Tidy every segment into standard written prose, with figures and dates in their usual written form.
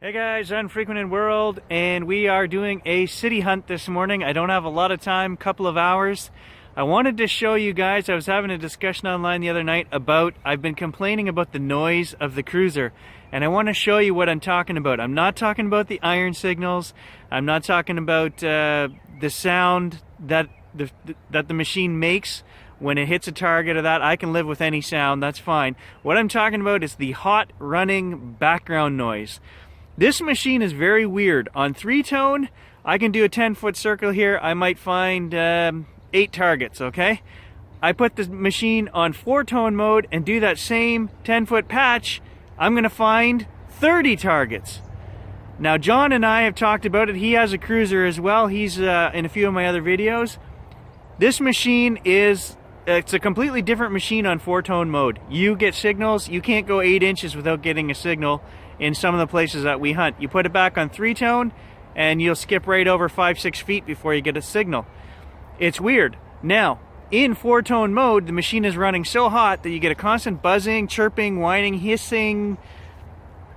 Hey guys, Unfrequented World, and we are doing a city hunt this morning. I don't have a lot of time, couple of hours. I wanted to show you guys, I was having a discussion online the other night about, I've been complaining about the noise of the Kruzer, and I want to show you what I'm talking about. I'm not talking about the iron signals, I'm not talking about the sound that the machine makes when it hits a target or that. I can live with any sound, that's fine. What I'm talking about is the hot running background noise. This machine is very weird. On 3-tone, I can do a 10-foot circle here. I might find 8 targets, okay? I put the machine on 4-tone mode and do that same 10-foot patch. I'm gonna find 30 targets. Now, John and I have talked about it. He has a Kruzer as well. He's in a few of my other videos. This machine is, it's a completely different machine on 4-tone mode. You get signals. You can't go 8 inches without getting a signal in some of the places that we hunt. You put it back on 3-tone and you'll skip right over 5-6 feet before you get a signal. It's weird. Now, in 4-tone mode, the machine is running so hot that you get a constant buzzing, chirping, whining, hissing,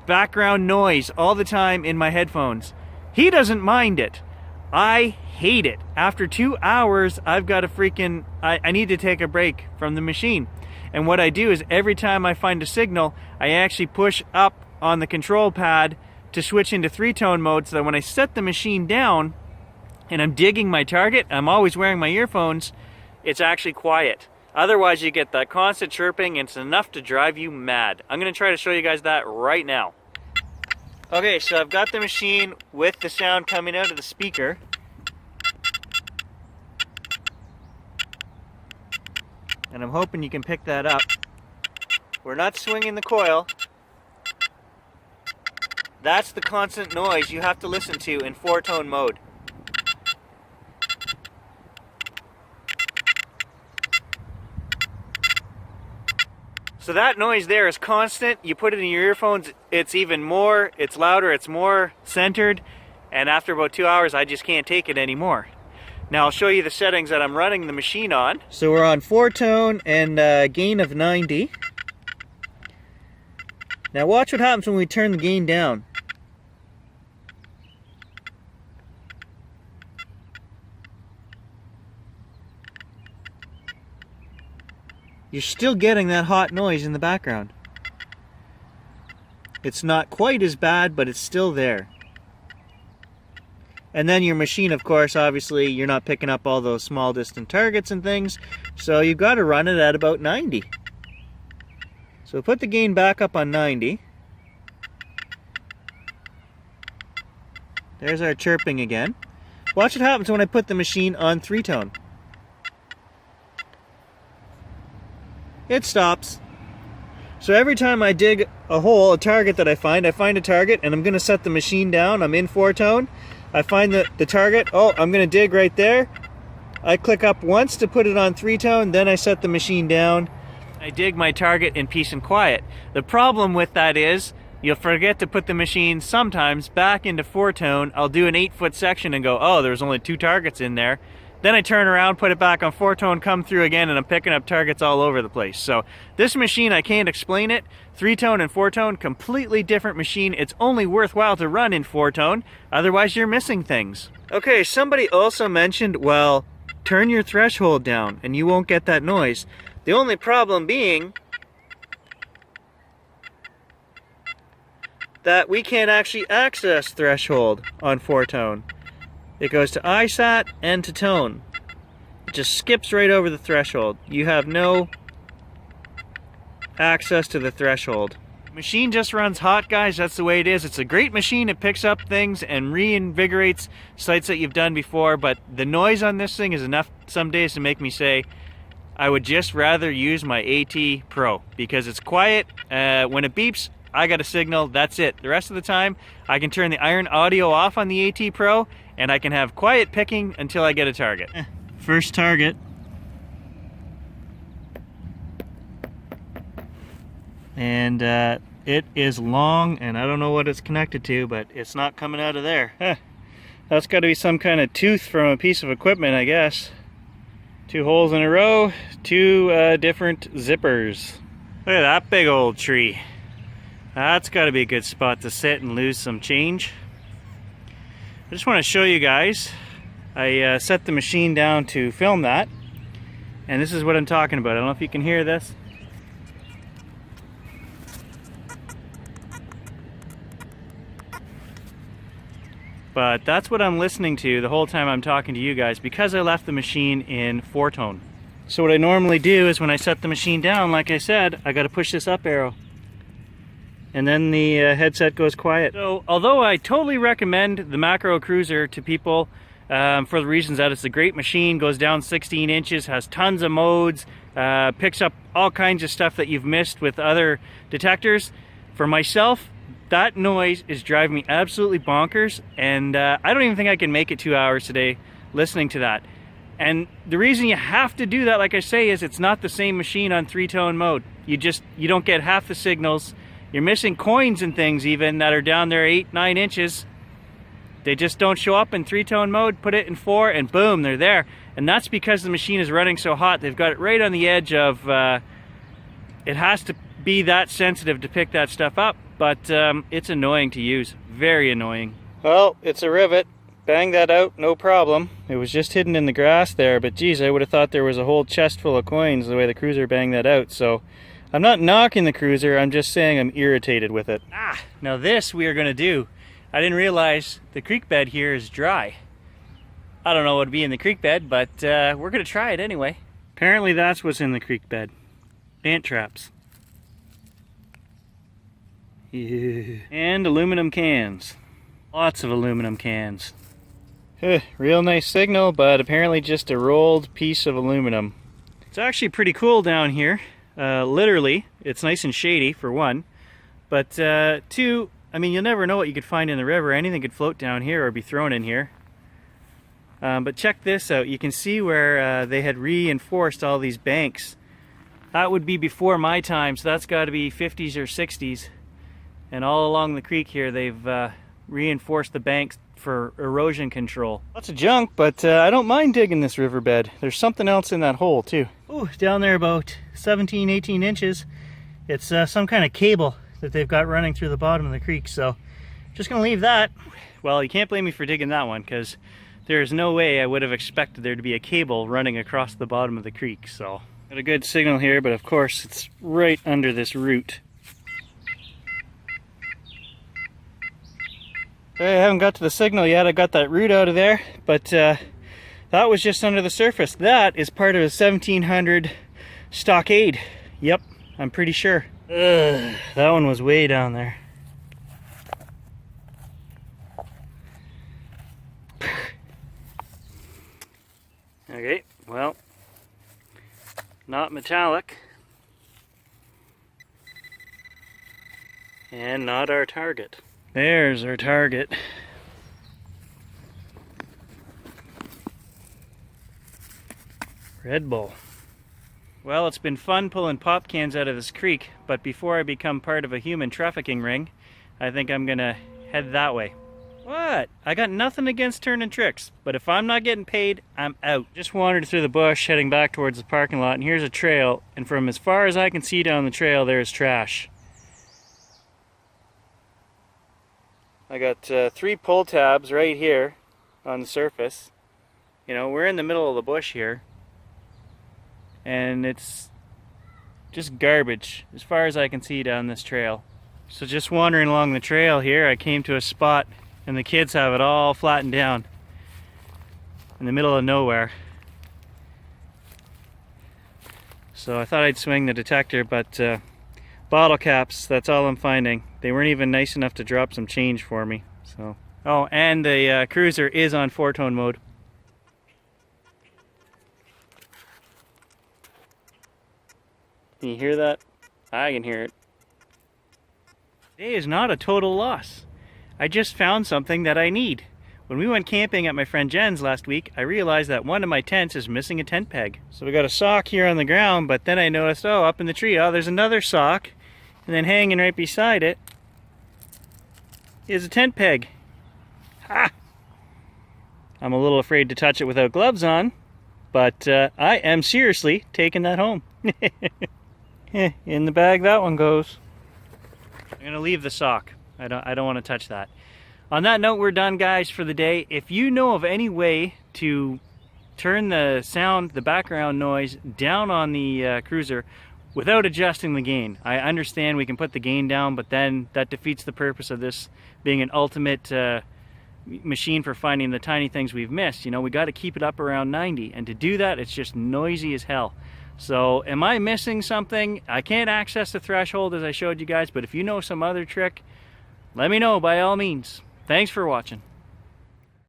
background noise all the time in my headphones. He doesn't mind it. I hate it. After 2 hours, I've got a freaking, I need to take a break from the machine. And what I do is every time I find a signal, I actually push up on the control pad to switch into 3-tone mode so that when I set the machine down and I'm digging my target, I'm always wearing my earphones, it's actually quiet. Otherwise you get that constant chirping and it's enough to drive you mad. I'm going to try to show you guys that right now. Okay, so I've got the machine with the sound coming out of the speaker. And I'm hoping you can pick that up. We're not swinging the coil. That's the constant noise you have to listen to in 4-tone mode. So that noise there is constant. You put it in your earphones, it's even more, it's louder, it's more centered, and after about 2 hours I just can't take it anymore. Now I'll show you the settings that I'm running the machine on. So we're on 4-tone and gain of 90. Now watch what happens when we turn the gain down. You're still getting that hot noise in the background. It's not quite as bad, but it's still there. And then your machine, of course, obviously, you're not picking up all those small distant targets and things, so you've got to run it at about 90. So put the gain back up on 90. There's our chirping again. Watch what happens when I put the machine on 3-tone. It stops. So every time I dig a hole, a target that I find a target, and I'm going to set the machine down. I'm in 4-tone. I find the target. Oh, I'm going to dig right there. I click up once to put it on 3-tone, then I set the machine down. I dig my target in peace and quiet. The problem with that is you'll forget to put the machine sometimes back into 4-tone. I'll do an 8-foot section and go, oh, there's only 2 targets in there. Then I turn around, put it back on 4-tone, come through again, and I'm picking up targets all over the place. So this machine, I can't explain it. 3-tone and 4-tone, completely different machine. It's only worthwhile to run in 4-tone, otherwise you're missing things. Okay, somebody also mentioned, well, turn your threshold down and you won't get that noise. The only problem being that we can't actually access threshold on 4-tone. It goes to ISAT and to tone. It just skips right over the threshold. You have no access to the threshold. Machine just runs hot, guys. That's the way it is. It's a great machine. It picks up things and reinvigorates sites that you've done before, but the noise on this thing is enough some days to make me say I would just rather use my AT Pro because it's quiet. When it beeps, I got a signal, that's it. The rest of the time, I can turn the iron audio off on the AT Pro and I can have quiet picking until I get a target. First target. And it is long and I don't know what it's connected to, but it's not coming out of there. That's got to be some kind of tooth from a piece of equipment, I guess. 2 holes in a row, 2 different zippers. Look at that big old tree. That's got to be a good spot to sit and lose some change. I just want to show you guys. I set the machine down to film that, and this is what I'm talking about. I don't know if you can hear this. But that's what I'm listening to the whole time I'm talking to you guys, because I left the machine in 4-tone. So what I normally do is when I set the machine down, like I said, I got to push this up arrow. And then the headset goes quiet. So although I totally recommend the Makro Kruzer to people for the reasons that it's a great machine, goes down 16 inches, has tons of modes, picks up all kinds of stuff that you've missed with other detectors. For myself, that noise is driving me absolutely bonkers, and I don't even think I can make it 2 hours today listening to that. And the reason you have to do that, like I say, is it's not the same machine on 3-tone mode. You don't get half the signals. You're missing coins and things even that are down there 8-9 inches. They just don't show up in 3-tone mode. Put it in 4 and boom, they're there. And that's because the machine is running so hot. They've got it right on the edge of, it has to be that sensitive to pick that stuff up. But it's annoying to use, very annoying. Well, it's a rivet. Bang that out, no problem. It was just hidden in the grass there, but geez, I would have thought there was a whole chest full of coins the way the Kruzer banged that out. So I'm not knocking the Kruzer, I'm just saying I'm irritated with it. Now this we are gonna do. I didn't realize the creek bed here is dry. I don't know what would be in the creek bed, but we're gonna try it anyway. Apparently that's what's in the creek bed. Ant traps. Yeah. And aluminum cans. Lots of aluminum cans. Real nice signal, but apparently just a rolled piece of aluminum. It's actually pretty cool down here. Literally, it's nice and shady for one. But two, I mean, you'll never know what you could find in the river. Anything could float down here or be thrown in here. But check this out. You can see where they had reinforced all these banks. That would be before my time, so that's got to be 50s or 60s. And all along the creek here, they've reinforced the banks for erosion control. Lots of junk, but I don't mind digging this riverbed. There's something else in that hole too. Ooh, down there about 17, 18 inches. It's some kind of cable that they've got running through the bottom of the creek, so just gonna leave that. Well, you can't blame me for digging that one, because there's no way I would have expected there to be a cable running across the bottom of the creek. So got a good signal here, but of course it's right under this root. I haven't got to the signal yet. I got that root out of there, but that was just under the surface. That is part of a 1700 stockade. Yep, I'm pretty sure. That one was way down there. Okay, well, not metallic. And not our target. There's our target. Red Bull. Well, it's been fun pulling pop cans out of this creek, but before I become part of a human trafficking ring, I think I'm gonna head that way. What? I got nothing against turning tricks, but if I'm not getting paid, I'm out. Just wandered through the bush heading back towards the parking lot, and here's a trail, and from as far as I can see down the trail, there's trash. I got 3 pull tabs right here on the surface. You know, we're in the middle of the bush here, and it's just garbage as far as I can see down this trail. So just wandering along the trail here, I came to a spot and the kids have it all flattened down in the middle of nowhere. So I thought I'd swing the detector, but bottle caps, that's all I'm finding. They weren't even nice enough to drop some change for me. So, oh, and the Kruzer is on 4-tone mode. Can you hear that? I can hear it. Today is not a total loss. I just found something that I need. When we went camping at my friend Jen's last week, I realized that one of my tents is missing a tent peg. So we got a sock here on the ground, but then I noticed, oh, up in the tree, oh, there's another sock. And then hanging right beside it is a tent peg. Ha! I'm a little afraid to touch it without gloves on, but I am seriously taking that home. In the bag that one goes. I'm gonna leave the sock. I don't want to touch that. On that note, we're done, guys, for the day. If you know of any way to turn the sound, the background noise down on the Kruzer without adjusting the gain. I understand we can put the gain down, but then that defeats the purpose of this being an ultimate machine for finding the tiny things we've missed. You know, we got to keep it up around 90, and to do that, it's just noisy as hell. So am I missing something? I can't access the threshold as I showed you guys, but if you know some other trick, let me know by all means. Thanks for watching.